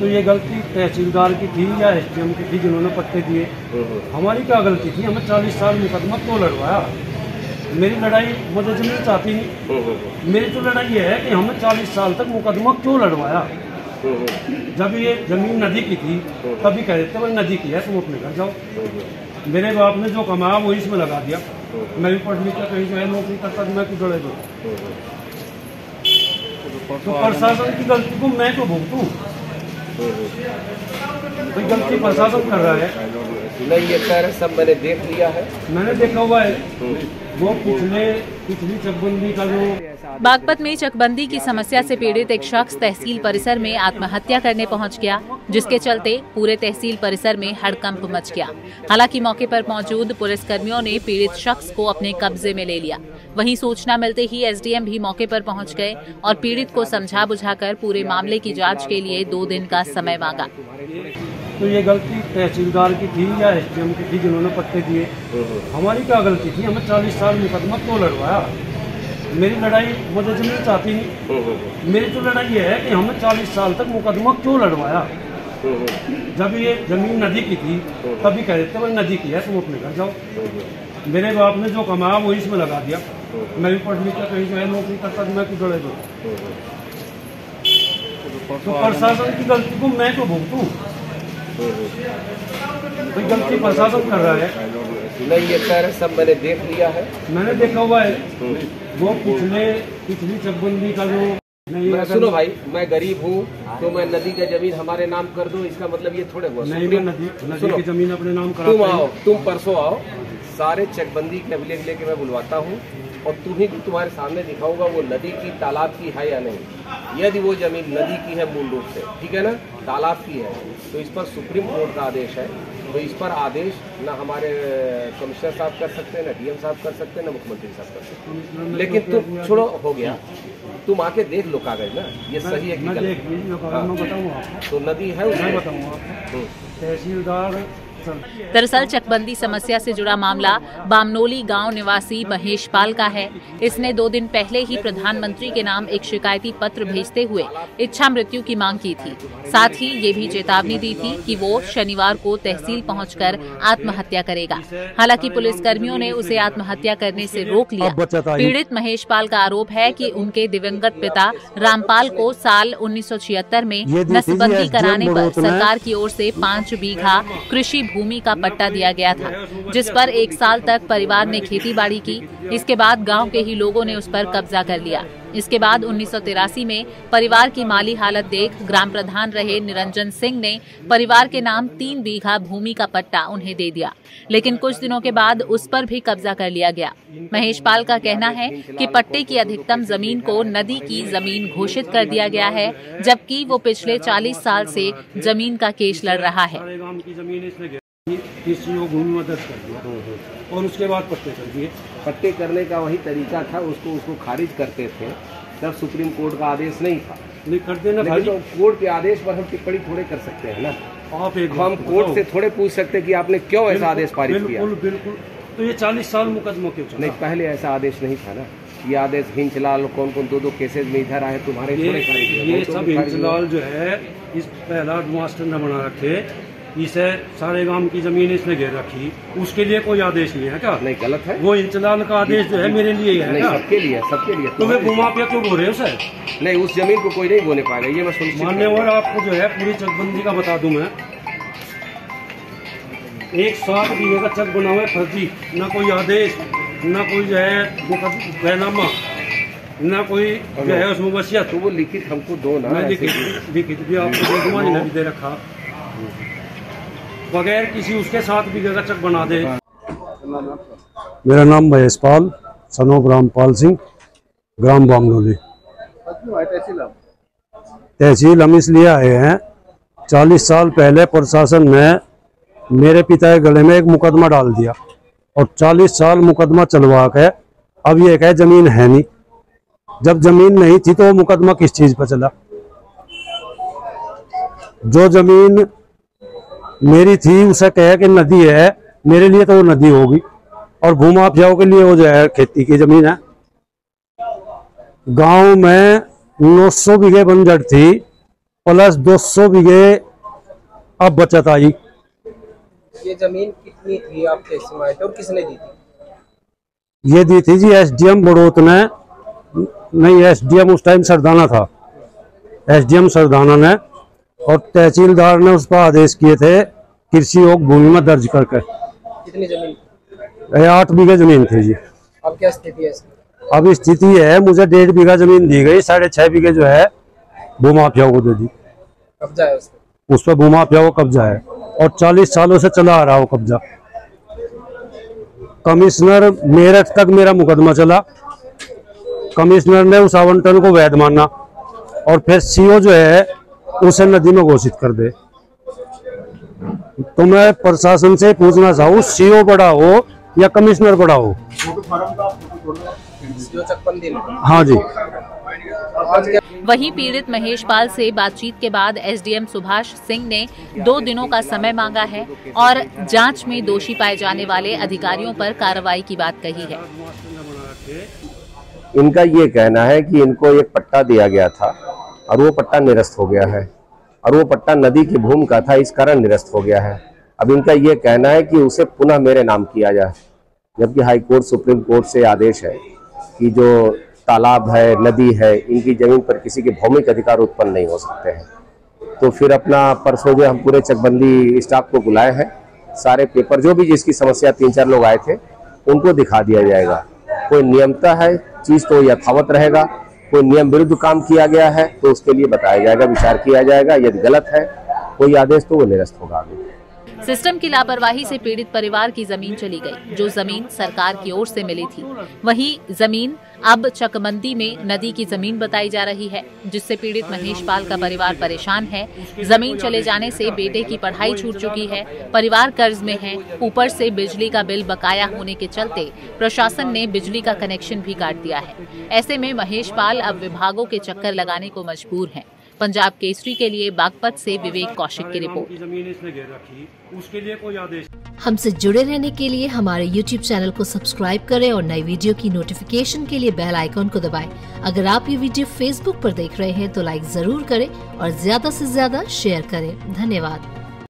तो ये गलती तहसीलदार की थी या एसडीएम की थी जिन्होंने पट्टे दिए? हमारी क्या गलती थी? हमें 40 साल मुकदमा क्यों लड़वाया? मेरी लड़ाई मुझे जमीन चाहती नहीं। मेरी तो लड़ाई ये है कि हमें 40 साल तक मुकदमा क्यों लड़वाया? जब ये जमीन नदी की थी तभी कह देते भाई नदी की है, तुम अपने घर जाओ। मेरे बाप ने जो कमाया वो इसमें लगा दिया। मैं भी पढ़ लिख कर कहीं जो है नौकरी करता तो मैं क्यों जड़े दूँ? तो प्रशासन की गलती को मैं क्यों भुगतूं? तो गलती प्रशासन कर रहा है। नहीं, ये कह रहे सब मैंने देख लिया है, मैंने देखा हुआ है। वो पिछली चकबंदी का जो बागपत में चकबंदी की समस्या से पीड़ित एक शख्स तहसील परिसर में आत्महत्या करने पहुंच गया, जिसके चलते पूरे तहसील परिसर में हड़कंप मच गया। हालांकि मौके पर मौजूद पुलिसकर्मियों ने पीड़ित शख्स को अपने कब्जे में ले लिया। वहीं सूचना मिलते ही एसडीएम भी मौके पर पहुंच गए और पीड़ित को समझा बुझाकर पूरे मामले की जांच के लिए 2 दिन का समय मांगा। तो ये गलती तहसीलदार की थी या एसडीएम की थी जिन्होंने पट्टे दिए? हमारी क्या गलती थी? हमें 40 साल मुकदमा क्यों लड़वाया? मेरी लड़ाई मुझे जमीन चाहती नहीं। मेरी तो लड़ाई ये है कि हमें 40 साल तक मुकदमा क्यों लड़वाया? जब ये जमीन नदी की थी तभी कह देते भाई नदी की है, तुम अपने घर जाओ। मेरे बाप ने जो कमाया वो इसमें लगा दिया। मैं भी पढ़ लिख कर कहीं जो है नौकरी करता तो मैं क्यों जड़े दूँ? तो प्रशासन की गलती को मैं क्यों भुगतूं? तो गलती प्रशासन कर रहा है। नहीं, ये कह रहे सब मैंने देख लिया है, मैंने देखा हुआ है। वो पिछली चकबंदी का जो सुनो भाई, मैं गरीब हूँ तो मैं नदी का जमीन हमारे नाम कर दूं, इसका मतलब ये थोड़े हुआ नहीं, मैं नदी की जमीन अपने नाम करा। तुम आओ, तुम परसों आओ, सारे चकबंदी के अभिलेख लेके मैं बुलवाता हूँ और तुम्हें भी तुम्हारे सामने दिखाऊंगा वो नदी की तालाब की है या नहीं। यदि वो जमीन नदी की है मूल रूप से, ठीक है ना, तालाब की है, तो इस पर सुप्रीम कोर्ट का आदेश है। तो इस पर आदेश ना हमारे कमिश्नर साहब कर सकते हैं, ना डीएम साहब कर सकते हैं, ना मुख्यमंत्री साहब कर सकते हैं। लेकिन तुम छोड़ो, हो गया, तुम आके देख लो कागज ना, ये सही है कि गलत? तो नदी है, मैं बताऊंगा। तहसीलदार दरअसल चकबंदी समस्या से जुड़ा मामला बामनोली गांव निवासी महेश पाल का है। इसने 2 दिन पहले ही प्रधानमंत्री के नाम एक शिकायती पत्र भेजते हुए इच्छा मृत्यु की मांग की थी। साथ ही ये भी चेतावनी दी थी कि वो शनिवार को तहसील पहुंचकर आत्महत्या करेगा। हालांकि पुलिस कर्मियों ने उसे आत्महत्या करने से रोक लिया। पीड़ित महेश पाल का आरोप है कि उनके दिवंगत पिता रामपाल को साल 1976 में नसबंदी कराने पर सरकार की ओर से 5 बीघा कृषि भूमि का पट्टा दिया गया था, जिस पर 1 साल तक परिवार ने खेती बाड़ी की। इसके बाद गांव के ही लोगों ने उस पर कब्जा कर लिया। इसके बाद 1983 में परिवार की माली हालत देख ग्राम प्रधान रहे निरंजन सिंह ने परिवार के नाम 3 बीघा भूमि का पट्टा उन्हें दे दिया, लेकिन कुछ दिनों के बाद उस पर भी कब्जा कर लिया गया। महेश पाल का कहना है कि पट्टे की अधिकतम जमीन को नदी की जमीन घोषित कर दिया गया है, जबकि वो पिछले 40 साल से जमीन का केस लड़ रहा है। और उसके बाद पट्टे कर दिए। पट्टे करने का वही तरीका था, उसको खारिज करते थे तब सुप्रीम कोर्ट का आदेश नहीं था। नहीं कर देना भाई, तो कोर्ट के आदेश पर हम टिप्पणी थोड़े कर सकते हैं ना। हम कोर्ट से थोड़े पूछ सकते कि आपने क्यों ऐसा आदेश पारित किया। बिल्कुल। तो ये 40 साल मुकदमा क्यों चला? नहीं, पहले ऐसा आदेश नहीं था ना। ये आदेश हिंचलाल कौन 2 केसेज में इधर आए तुम्हारे। ये सब हिंचलाल जो है इस पहला मास्टर न बना रखे, इसे सारे गांव की जमीन इसने घेर रखी, उसके लिए कोई आदेश नहीं है क्या? नहीं, गलत है। वो इंचलाल का आदेश जो है मेरे लिए है। नहीं, सबके लिए, सबके लिए। तो मैं भूमाफिया क्यों बोल रहे हो सर? नहीं, उस जमीन को कोई नहीं बोने पाएगा, ये मैं सुनिश्चित मानने। और आपको जो है पूरी चकबंदी का बता दूं मैं, 1 7 बीघे का चक बना हुआ है फर्जी, ना कोई आदेश, ना कोई जो है बैनामा, ना कोई जो है उसमें वसीयत। तो वो लिखित हमको दो ना। लिखित भी आपको तुम्हारी नहीं दे रखा, बगैर किसी उसके 7 बीघे का चक बना दे। मेरा नाम महेश पाल, सन ऑफ रामपाल सिंह, ग्राम बामनोली। तहसील हम इसलिए आए हैं, 40 साल पहले प्रशासन ने मेरे पिता के गले में एक मुकदमा डाल दिया और 40 साल मुकदमा चलवा के अब ये कहे जमीन है नहीं। जब जमीन नहीं थी तो वो मुकदमा किस चीज पर चला? जो जमीन मेरी थी उसे कहे कि नदी है, मेरे लिए तो वो नदी होगी और भूमाफियाओं के लिए वो जो है खेती की जमीन है। गांव में 900 बीघे बंजर थी प्लस 200 बीघे अब बचत आई। ये जमीन कितनी थी आपके हिस्से में और किसने दी थी? ये दी थी जी एसडीएम बड़ौत ने, नहीं एसडीएम उस टाइम सरदाना था, एसडीएम सरदाना ने, और तहसीलदार ने उस पर आदेश किए थे कृषि योग भूमि में दर्ज करके। कितनी जमीन? 8 बीघे जमीन थी जी। अब क्या स्थिति है इसकी? अब स्थिति है मुझे 1.5 बीघा जमीन दी गई, 6.5 बीघे जो है भूमाफिया को दे दी। कब्जा है उस पर भूमाफिया को कब्जा है और 40 सालों से चला आ रहा हो कब्जा। कमिश्नर मेरठ तक मेरा मुकदमा चला, कमिश्नर ने उस आवंटन को वैध माना और फिर सीओ जो है उसे नदी में घोषित कर दे। तो मैं प्रशासन से पूछना चाहूँ, सीओ बड़ा हो या कमिश्नर बड़ा हो? हाँ जी। वहीं पीड़ित महेश पाल से बातचीत के बाद एसडीएम सुभाष सिंह ने 2 दिनों का समय मांगा है और जांच में दोषी पाए जाने वाले अधिकारियों पर कार्रवाई की बात कही है। इनका ये कहना है कि इनको एक पट्टा दिया गया था और वो पट्टा निरस्त हो गया है और वो पट्टा नदी की भूमि का था, इस कारण निरस्त हो गया है। अब इनका ये कहना है कि उसे पुनः मेरे नाम किया जाए, जबकि हाई कोर्ट सुप्रीम कोर्ट से आदेश है कि जो तालाब है, नदी है, इनकी जमीन पर किसी के भौमिक अधिकार उत्पन्न नहीं हो सकते हैं। तो फिर अपना परसों जो हम पूरे चकबंदी स्टाफ को बुलाए हैं, सारे पेपर जो भी जिसकी समस्या 3-4 लोग आए थे उनको दिखा दिया जाएगा। कोई नियमता है चीज तो यथावत रहेगा, कोई नियम विरुद्ध काम किया गया है तो उसके लिए बताया जाएगा, विचार किया जाएगा। यदि गलत है कोई आदेश तो वो निरस्त होगा। सिस्टम की लापरवाही से पीड़ित परिवार की जमीन चली गई, जो जमीन सरकार की ओर से मिली थी। वहीं जमीन अब चकबंदी में नदी की जमीन बताई जा रही है, जिससे पीड़ित महेश पाल का परिवार परेशान है। जमीन चले जाने से बेटे की पढ़ाई छूट चुकी है, परिवार कर्ज में है, ऊपर से बिजली का बिल बकाया होने के चलते प्रशासन ने बिजली का कनेक्शन भी काट दिया है। ऐसे में महेश पाल अब विभागों के चक्कर लगाने को मजबूर हैं। पंजाब केसरी के लिए बागपत से विवेक कौशिक की रिपोर्ट। हमसे जुड़े रहने के लिए हमारे YouTube चैनल को सब्सक्राइब करें और नई वीडियो की नोटिफिकेशन के लिए बेल आइकॉन को दबाएं। अगर आप ये वीडियो Facebook पर देख रहे हैं तो लाइक जरूर करें और ज्यादा से ज्यादा शेयर करें। धन्यवाद।